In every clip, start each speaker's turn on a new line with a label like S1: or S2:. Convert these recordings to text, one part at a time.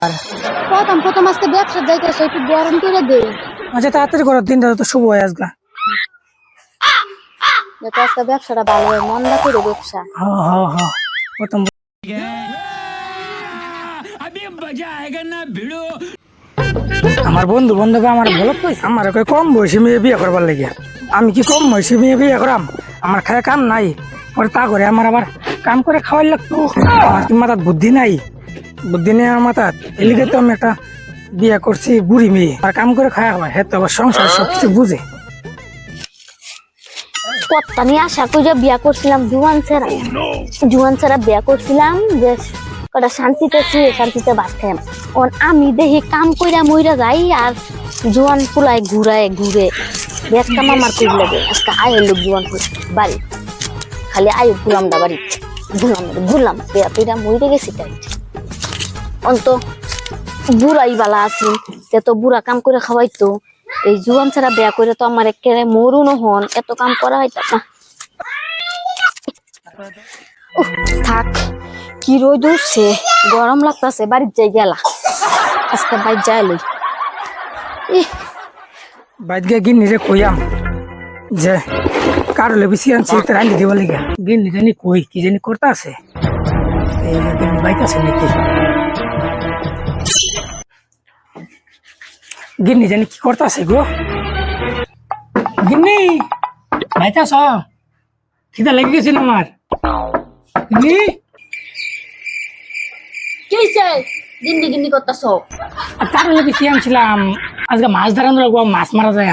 S1: প্রথম প্রথম আজকে ব্যবসা যাইতেছে একটু গরম করে দে।
S2: আচ্ছা তাড়াতাড়ি করো, দিনটা তো শুভ হয় আজকে।
S1: যাতে আজকে ব্যবসাটা ভালো হয়, মন্দা করে ব্যবসা।
S2: প্রথম আমার বন্ধু বান্ধব আমার বলত কইছে আমার কম বয়সী মেয়ে বিয়ে করবার লাগে। আমি কি কম বয়সী মেয়ে বিয়ে করাম? আমার খায় কাম নাই, পরে তা করে আমার আবার কাম করে খাওয়ার লাগতো। আমার কি মাথাত বুদ্ধি নাই? বুদ্ধি নেই আমার মাথাত, এলিগে তো আমি একটা বিয়ে করছি বুড়ি মেয়ে, আর কাম করে খাওয়া হয়। হ্যাঁ তো আবার সংসার সবকিছু বুঝে।
S1: কত্তা নিয়ে আশা করি যে বিয়া করছিলাম জুয়ান ছাড়া বিয়া করছিলাম যে কটা শান্তিতে শুয়ে শান্তিতে ভাত খাই। আমি দেখি কাম কইরা মইরা যাই আর জুয়ান পুলায় ঘুরে ব্যাগ কাম আমার খুব লাগে। আজকে আয়ের লোক জুয়ান বাড়ি খালি আয়ু গুলাম দা বাড়ি ঘুরলাম পেয়া পেয়া মইরে গেছি তাই অন্ত বুড়াই বালা আছি তো বুড়া কাম করে খাওয়াইতো। এই জুয়ান ছাড়া বিয়া করে তো আমার একেবারে মরুন হন, এত কাম করা হইতো না। থাক কি রোদ উঠছে, গরম লাগতেছে, বাড়ির যাই গেলা আজকে বাইর যাই লই।
S2: বাইর গিয়ে গিয়ে নিজে কইয়াম যে কারো বেশি আনছে রান্ধি দিব লিগে। গিন্নি জানি কই কি জানি করতে আছে, এই বাইক আছে নাকি? গিন্নি জানি কি করতে আছে গো? গিন্নি বাইতাছ? খিদা লেগে গেছিল আমার। গিন্নি
S1: কি হইছে গিন্নি গিন্নি করতেছ?
S2: কারো বেশি আনছিলাম আজকে, মাছ ধরানো লাগবো, মাছ মারা যায়।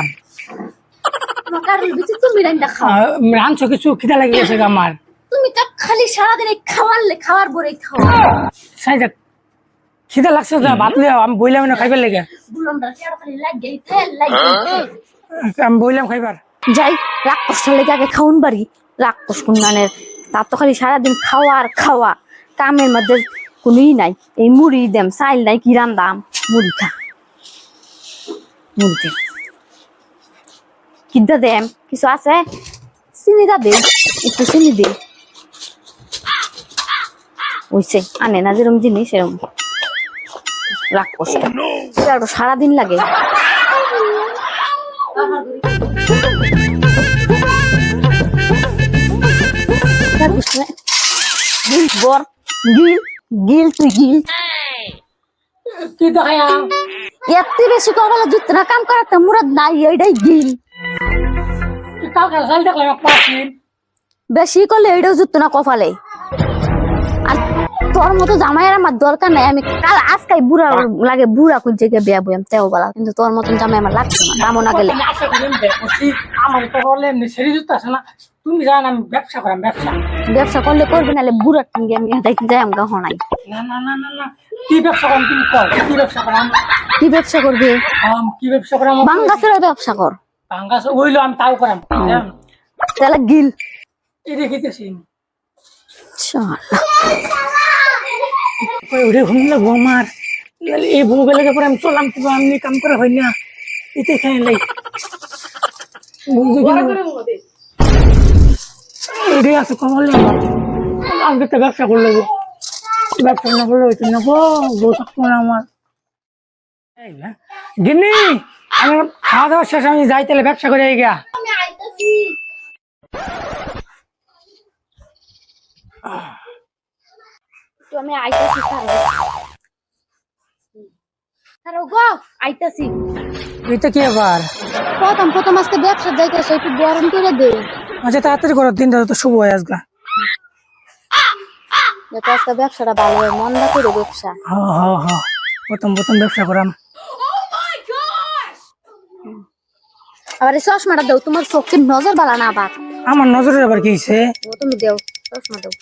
S1: কারোর বিচে তুমি রান্না খাও?
S2: রাঁধছো কিছু? খিদা লেগে গেছে গো আমার।
S1: তুমি তো খালি সারাদিন খাওয়ার পরে খাও।
S2: সাই যাক, খিদা লাগছে যা ভাত লিয়াও, আমি বইলাম না খাইবার লেগে।
S1: বুলন্ডার কেড়া খালি লাগে তেল লাগে।
S2: আমি বইলাম খাইবার।
S1: যাই রাগ কষ্ট লেগে আগে খাউন বাড়ি রাগ কষ্ট কুন্নানের। তার তো খালি সারাদিন খাওয়া আর খাওয়া, কামের মধ্যে কোনই নাই। এই মুড়ি দেম চাইল নাই কি রান্দাম, মুড়ি খা মুড়ি কিদ্দা দেম কিছু আছে? চিনি দা দে, একটু চিনি দে। ওইছে আনে না যেরকম জিনিস সেরকম রাগ কষ্ট সারাদিন লাগে। এত বেশি কপালে জুত না কাম করাতে মুরাদ নাই, এইটাই গিল। বেশি করলে এইটাও জুত না কপালে। আর তোর মতো জামাইয়ের আমার দরকার নাই। আমি কাল আজকাই বুড়া লাগে, বুড়া কোন জায়গায় বিয়া বইম তেও বলা, কিন্তু তোর মতন জামাই আমার লাগছে না, দামও না গেলে।
S2: আমার তো বলে এমনি সেরি জুত আছে না, তুমি জান আমি ব্যবসা করাম।
S1: ব্যবসা করলে করবি নাহলে বুড়ার সঙ্গে আমি দেখি যাই আমগা হনাই।
S2: না না না না না, কি ব্যবসা করাম তুমি কর? কি ব্যবসা করাম?
S1: কি ব্যবসা করবি?
S2: কি ব্যবসা করাম?
S1: বাঙ্গাসের ব্যবসা কর।
S2: বাঙ্গাস হইলো আমি তাও করাম।
S1: তাহলে গিল
S2: এই দেখিতেছি
S1: চল
S2: ওরে ঘুমলে আমার এই বউ গেলে পরে আমি চললাম, কিন্তু আমি কাম করা হয় না। এতে খেয়ে লাই এটাই আছে কমালে আমাকে তো ব্যবসা করলে গো, ব্যবসা না করলে হইতো না গো। বউ থাকতো না আমার। গিন্নি আমি খাওয়া দাওয়া শেষ, আমি যাই তাহলে ব্যবসা করে গিয়া।
S1: আমি আইতাছি গো, আইতাছি।
S2: এটা কি আবার?
S1: প্রথম প্রথম আজকে ব্যবসা যাইতেছে একটু গরম করে দে।
S2: আচ্ছা তাড়াতাড়ি করো, দিনটা তো শুভ হয় আজকে।
S1: যাতে আজকে ব্যবসাটা ভালো হয়, মন্দা করে ব্যবসা।
S2: প্রথম প্রথম ব্যবসা করাম।
S1: আবার এই চশমাটা দাও, তোমার চোখের নজর বালা না আবার।
S2: আমার নজরের আবার কি হয়েছে?
S1: তুমি দেও চশমা দাও।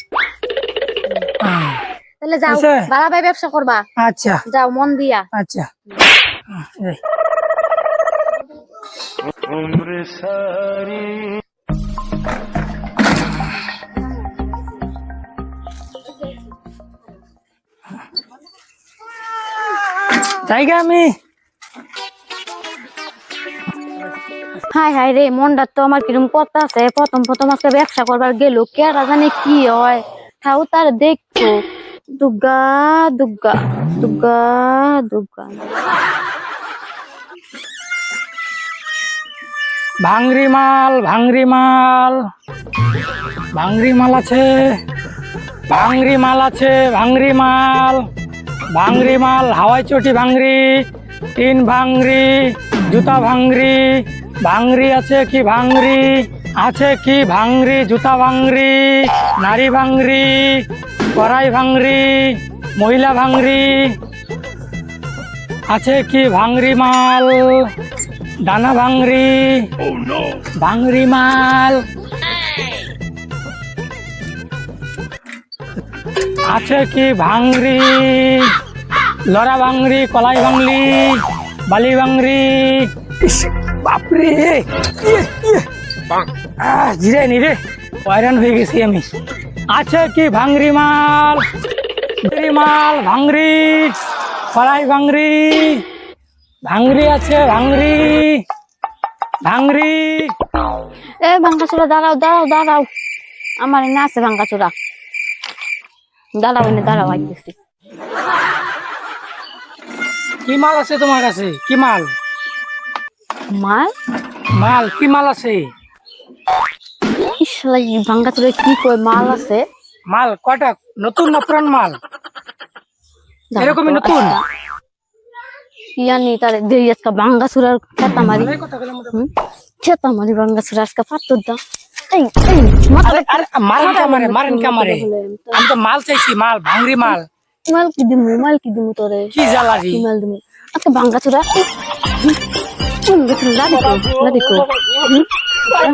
S1: তাহলে যাও বালা ভাই ব্যবসা করবা।
S2: আচ্ছা
S1: যাও মন দিয়া।
S2: আচ্ছা জায়গা আমি।
S1: হাই হাই রে, মনটা তো আমার কিরম কথা আছে। প্রথম প্রথম আজকে ব্যবসা করবার গেল, কেরা জানে কি হয়। তাও তার দেখতো দুর্গা দুর্গা দুর্গা দুর্গা
S2: ভাংরি মাল ভাংরি মাল ভাংরি মাল আছে ভাংরি মাল আছে ভাংরি মাল ভাংরি মাল হাওয়াই চটি ভাংরি টিন ভাংরি জুতা ভাংরি ভাংরি আছে কি ভাংরি আছে কি ভাংরি জুতা ভাংরি নারী ভাংরি কড়াই ভাংরি মহিলা ভাংরি আছে কি ভাংরি মাল দানা ভাংরি ভাংরি মাল আছে কি ভাংরি লড়া ভাংরি কলাই ভাংলি বালি ভাংরি ইস, বাপরে জিরে নি রে হয়রান হয়ে গেছি আমি আছে কি ভাংরি মাল মাল ভাংরি কলাই ভাংরি ভাংরি আছে ভাংরি ভাংরি
S1: এ ভাঙ্গাচোরা দাঁড়াও দাঁড়াও দাঁড়াও আমার এনে আছে ভাঙ্গাচোরা দাঁড়াও এনে দাঁড়াও আইতেছি
S2: কি মাল আছে তোমার কাছে কি মাল
S1: মাল
S2: মাল কি মাল আছে
S1: ইসলাই ভাঙ্গাচোরা কি কয় মাল আছে
S2: মাল কটা নতুন না পুরান মাল এরকমই নতুন
S1: ইয়ানি তারে দেই আজকে ভাঙ্গাচোরার খেতা মারি
S2: এই কথা বলে মোটামুটি।
S1: খেতা মারি ভাঙ্গাচোরা আজকে পাত্তর দাও এই এই মাথা
S2: আরে আরে মাল কামারে মারেন কামারে আমি তো মাল চাইছি মাল ভাংরি মাল
S1: মাল কি দিমু তোরে
S2: কি জ্বালারি
S1: কি মাল দিমু আজকে ভাঙ্গাচোরা লাদি কো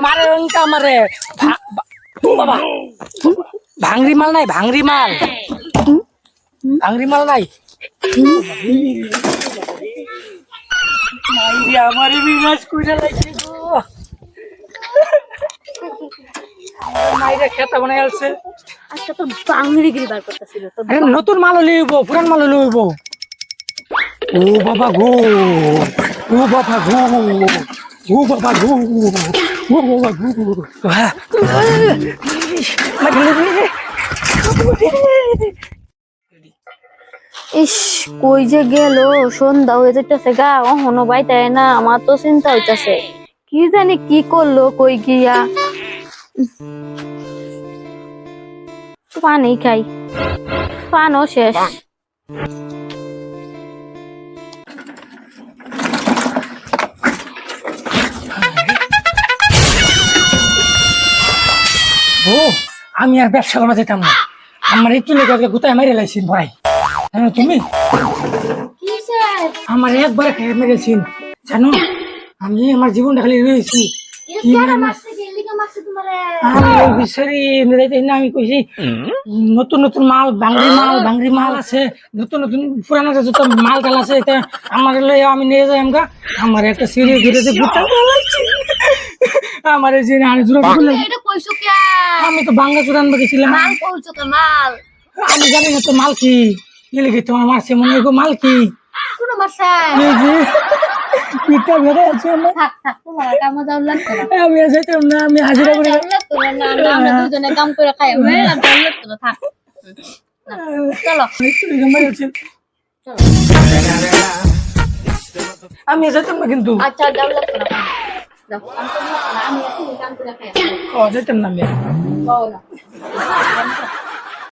S2: মারেন কামারে বাবা ভাংরি মাল নাই ভাংরি মাল ভাংরি মাল নাই মাইরি আমারে বিনাশ কইরা লাইছে গো মাইরে খেতা বানাই আছে
S1: আজকে তো বাংলি গিরি বার করতেছিল তো
S2: আরে নতুন মাল লইব পুরান মাল লইব ও বাবা গো ও বাবা গো ও বাবা গো ও বাবা গো
S1: ইস কই যে গেল সন্ধ্যা হয়ে যেতেছে গা অহনো বাইতে না আমার তো চিন্তা হইতাছে কি জানি কি করলো কই গিয়া পানি খাই পানও শেষ
S2: ও আমি আর ব্যবসা করা যেতাম না আমার একটু লেগে গুতায় মেরে লাইছিন ভাই জানো তুমি আমার একবার খেয়ে মেরেছিন জানো আমি আমার জীবনটা খালি রয়েছি কি আমি ওই বিচারি মেলাইতে না আমি কইছি নতুন নতুন মাল ভাংরি মাল আছে নতুন নতুন পুরানো যত মাল টাল আছে এটা আমার লইয়া আমি নিয়ে যাই আমগা আমার একটা সিঁড়ি ঘিরে যে গুতা আমার এই যে আরে জুড়ে বলে আমি তো বাংলা চুরান গেছিলাম আমি জানি না তো মাল কি লিখে তোমার মারছে মনে হয় গো মাল কি এই যে পিঠা বেড়ে আছে আমি যাইতাম না আমি হাজিরা করে আমি যাইতাম না কিন্তু ও যাইতাম না আমি